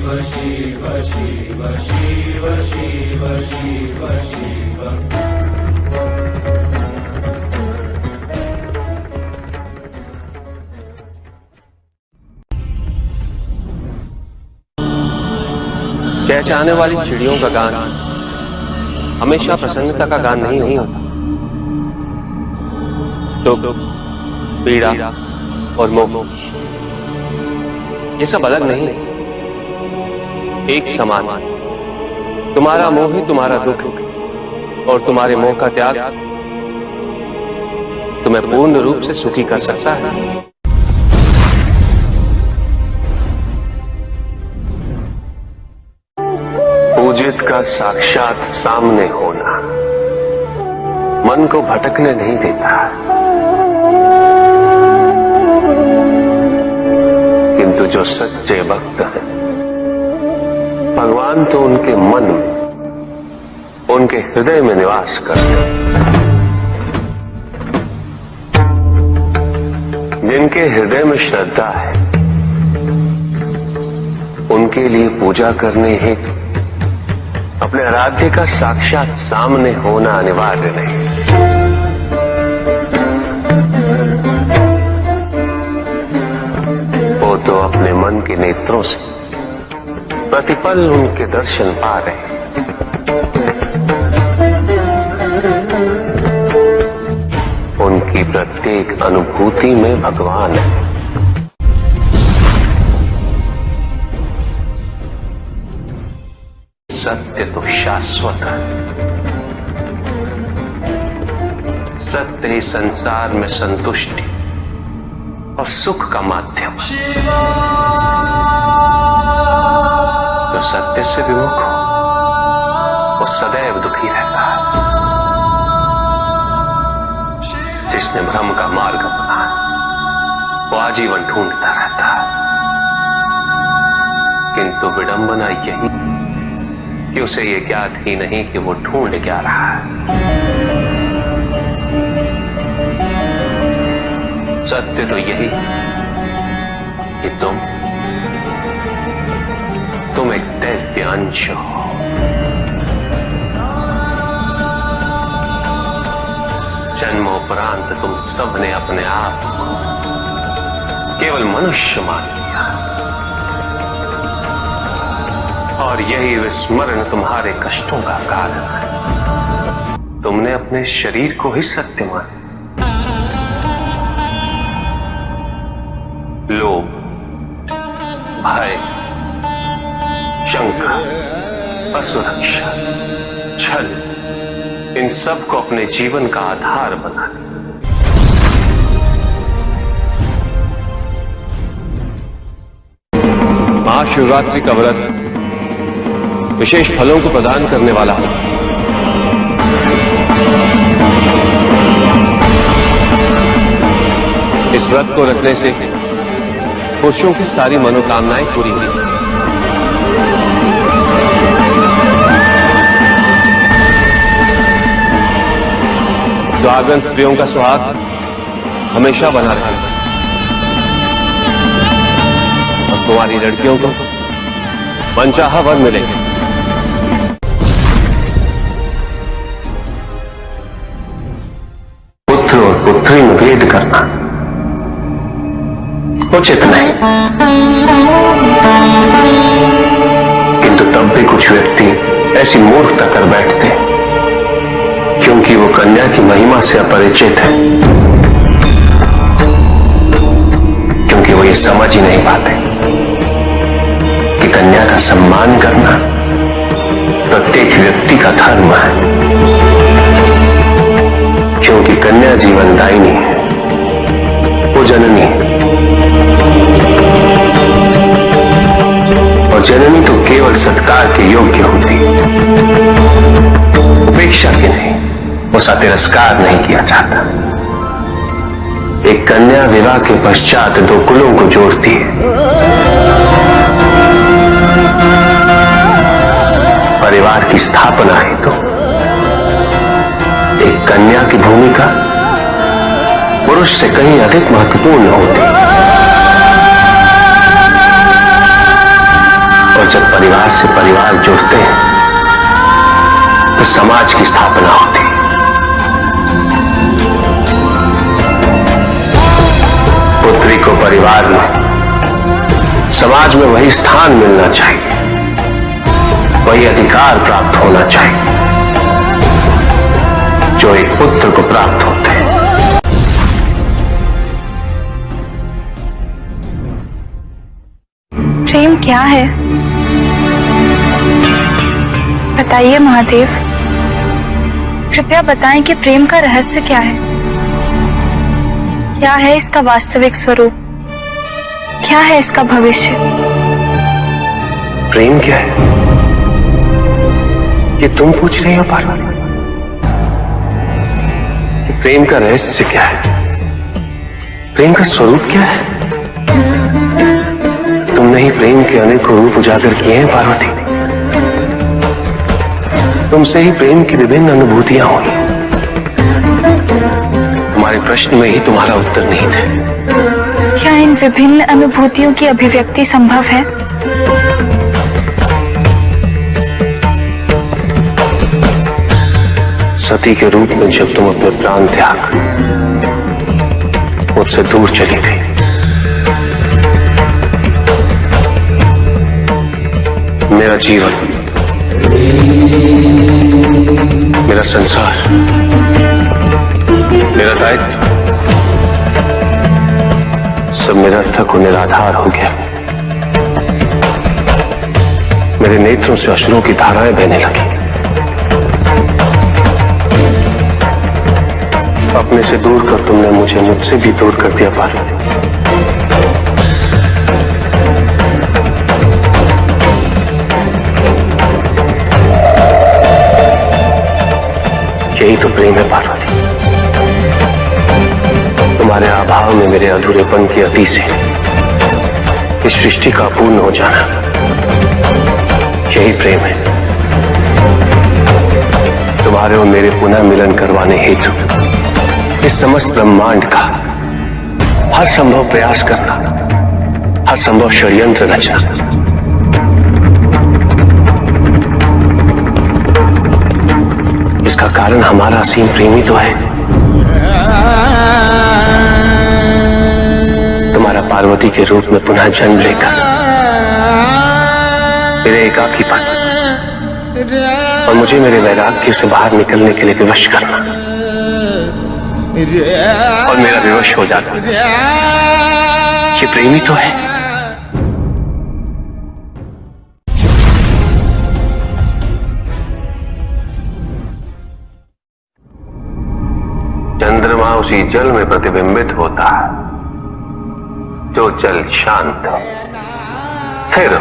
शिव शिव शिव शिव शिव शिव। चहचहाने वाली चिड़ियों का गान हमेशा प्रसन्नता का गान नहीं होता। दुख, पीड़ा और मोह ये सब अलग नहीं, एक समान। तुम्हारा मोह ही तुम्हारा दुख और तुम्हारे मोह का त्याग तुम्हें पूर्ण रूप से सुखी कर सकता है। पूजित का साक्षात सामने होना मन को भटकने नहीं देता, किंतु जो सच्चे भक्त हैं भगवान तो उनके मन में, उनके हृदय में निवास करते हैं। जिनके हृदय में श्रद्धा है उनके लिए पूजा करने हेतु अपने आराध्य का साक्षात सामने होना अनिवार्य नहीं। वो तो अपने मन के नेत्रों से प्रतिपल उनके दर्शन पा रहे हैं। उनकी प्रत्येक अनुभूति में भगवान है। सत्य तो शाश्वत है, सत्य ही संसार में संतुष्टि और सुख का माध्यम। जो सत्य से विमुख हो वो सदैव दुखी रहता है। जिसने भ्रम का मार्ग अपना वो आजीवन ढूंढता रहता है, किंतु विडंबना यही कि उसे ये ज्ञात ही नहीं कि वो ढूंढ क्या रहा है। सत्य तो यही कि तुम एक दैव्य अंश हो। जन्मोपरांत तुम सबने अपने आप को केवल मनुष्य मान लिया और यही विस्मरण तुम्हारे कष्टों का कारण है। तुमने अपने शरीर को ही सत्य माना। लोभ, भय, शंका, असुरक्षा, छल इन सब को अपने जीवन का आधार बना लिया। महाशिवरात्रि का व्रत विशेष फलों को प्रदान करने वाला है। इस व्रत को रखने से पुरुषों की सारी मनोकामनाएं पूरी हुई। सुहागन स्त्रियों का सुहाग हमेशा बना रहेगा और तुम्हारी लड़कियों को मनचाहा वर मिलेगा। पुत्र और पुत्री में भेद करना उचित नहीं, किंतु तब भी कुछ व्यक्ति ऐसी मूर्खता कर बैठते क्योंकि वो कन्या की महिमा से अपरिचित है, क्योंकि वो ये समझ ही नहीं पाते कि कन्या का सम्मान करना प्रत्येक व्यक्ति का धर्म है, क्योंकि कन्या जीवनदायिनी है, वो जननी है और जननी तो केवल सत्कार के योग्य होती है, उपेक्षा की नहीं। उसका तिरस्कार नहीं किया जाता। एक कन्या विवाह के पश्चात दो कुलों को जोड़ती है। परिवार की स्थापना है तो एक कन्या की भूमिका पुरुष से कहीं अधिक महत्वपूर्ण होती है। और जब परिवार से परिवार जुड़ते हैं तो समाज की स्थापना होती है। पुत्री को परिवार में, समाज में वही स्थान मिलना चाहिए, वही अधिकार प्राप्त होना चाहिए जो एक पुत्र को प्राप्त होते हैं। प्रेम क्या है? बताइए महादेव, कृपया बताएं कि प्रेम का रहस्य क्या है? क्या है इसका वास्तविक स्वरूप? क्या है इसका भविष्य? प्रेम क्या है ये तुम पूछ रही हो पार्वती? प्रेम का रहस्य क्या है? प्रेम का स्वरूप क्या है? तुमने ही प्रेम के अनेकों रूप उजागर किए हैं पार्वती। तुमसे ही प्रेम की विभिन्न अनुभूतियां हुई। तुम्हारे प्रश्न में ही तुम्हारा उत्तर नहीं थे। क्या इन विभिन्न अनुभूतियों की अभिव्यक्ति संभव है? सती के रूप में जब तुम अपने प्राण त्याग मुझसे दूर चली गई, मेरा जीवन, मेरा संसार, मेरा दायित्व सब निरर्थक और निराधार हो गया। मेरे नेत्रों से अश्रुओं की धाराएं बहने लगी। अपने से दूर कर तुमने मुझे मुझसे भी दूर कर दिया पार्वती। यही तो प्रेम है पार्वती। तुम्हारे अभाव में मेरे अधूरेपन की अति से इस सृष्टि का पूर्ण हो जाना, यही प्रेम है। तुम्हारे और मेरे पुनः मिलन करवाने हेतु इस समस्त ब्रह्मांड का हर संभव प्रयास करना, हर संभव षड्यंत्र रचना। इसका कारण हमारा असीम प्रेम ही तो है। तुम्हारा पार्वती के रूप में पुनः जन्म लेकर मेरे एकाकीपन और मुझे मेरे वैराग्य से बाहर निकलने के लिए विवश करना और मेरा विवश हो जाना, ये प्रेम ही तो है। चंद्रमा उसी जल में प्रतिबिंबित होता है जो जल शांत है, स्थिर।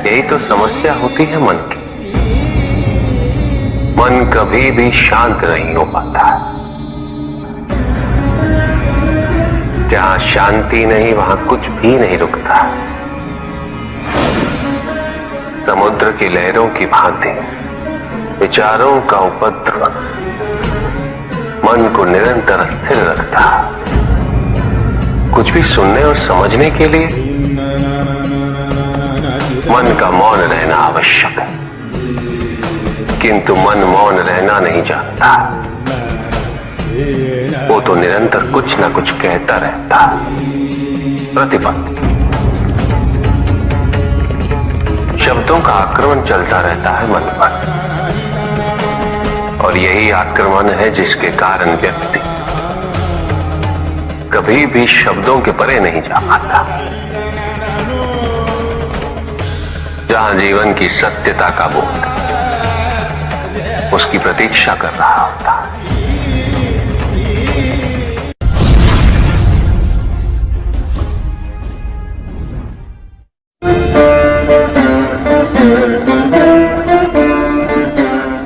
यही तो समस्या होती है मन की। मन कभी भी शांत नहीं हो पाता। जहां शांति नहीं वहां कुछ भी नहीं रुकता। समुद्र की लहरों की भांति विचारों का उपद्रव मन को निरंतर स्थिर रखता। कुछ भी सुनने और समझने के लिए मन का मौन रहना आवश्यक है, किंतु मन मौन रहना नहीं जानता। वो तो निरंतर कुछ ना कुछ कहता रहता, प्रतिपल शब्दों का आक्रमण चलता रहता है मन पर। और यही आक्रमण है जिसके कारण व्यक्ति कभी भी शब्दों के परे नहीं जा पाता। जहां जीवन की सत्यता का बोध उसकी प्रतीक्षा कर रहा होता।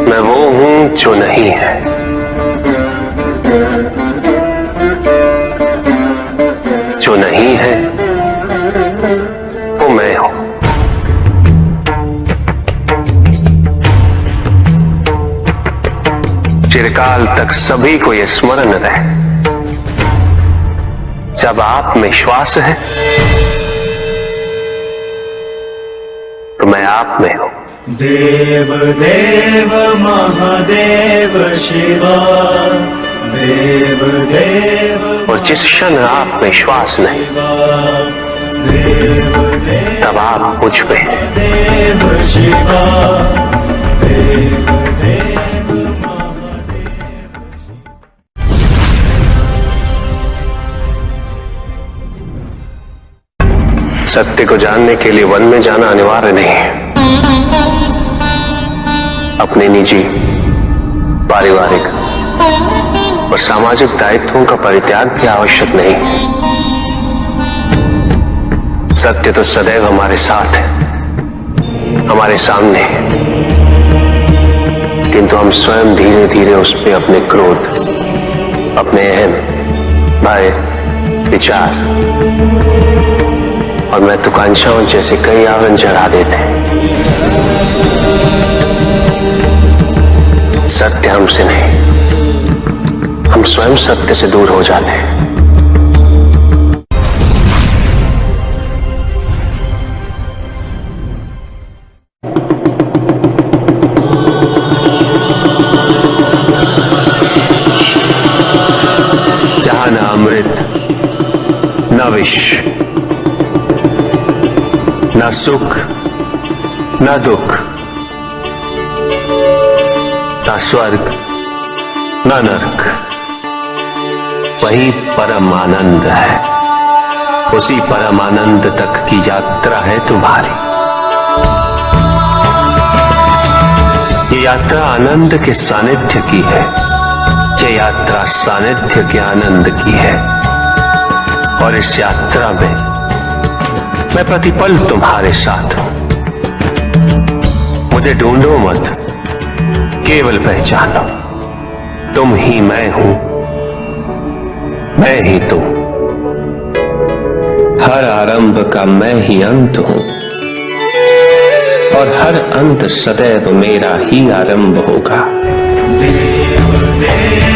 मैं वो हूं जो नहीं है, जो नहीं है वो मैं हूं। चिरकाल तक सभी को यह स्मरण रहे, जब आप में श्वास है मैं आप में हूं। देव देव महादेव शिवा, देव देव और जिस क्षण आप में श्वास नहीं, देव देव तब आप मुझ में हैं। देव शिवा, देव देव महादेव। सत्य को जानने के लिए वन में जाना अनिवार्य नहीं है। अपने निजी, पारिवारिक और सामाजिक दायित्वों का परित्याग भी आवश्यक नहीं है। सत्य तो सदैव हमारे साथ है, हमारे सामने है, किंतु हम स्वयं धीरे धीरे उस पे अपने क्रोध, अपने अहम, भय, विचार और महत्वाकांक्षाओं जैसे कई आवरण चढ़ा देते हैं। सत्य हमसे नहीं, हम स्वयं सत्य से दूर हो जाते हैं। जहां न अमृत, न विष, न सुख, न दुख, न स्वर्ग, न नरक, वही परम आनंद है। उसी परम आनंद तक की यात्रा है तुम्हारी। ये यात्रा आनंद के सानिध्य की है, ये यात्रा सानिध्य के आनंद की है। और इस यात्रा में मैं प्रतिपल तुम्हारे साथ हूं। मुझे ढूंढो मत, केवल पहचानो, तुम ही मैं हूं, मैं ही तुम। हर आरंभ का मैं ही अंत हूं और हर अंत सदैव मेरा ही आरंभ होगा। देव देव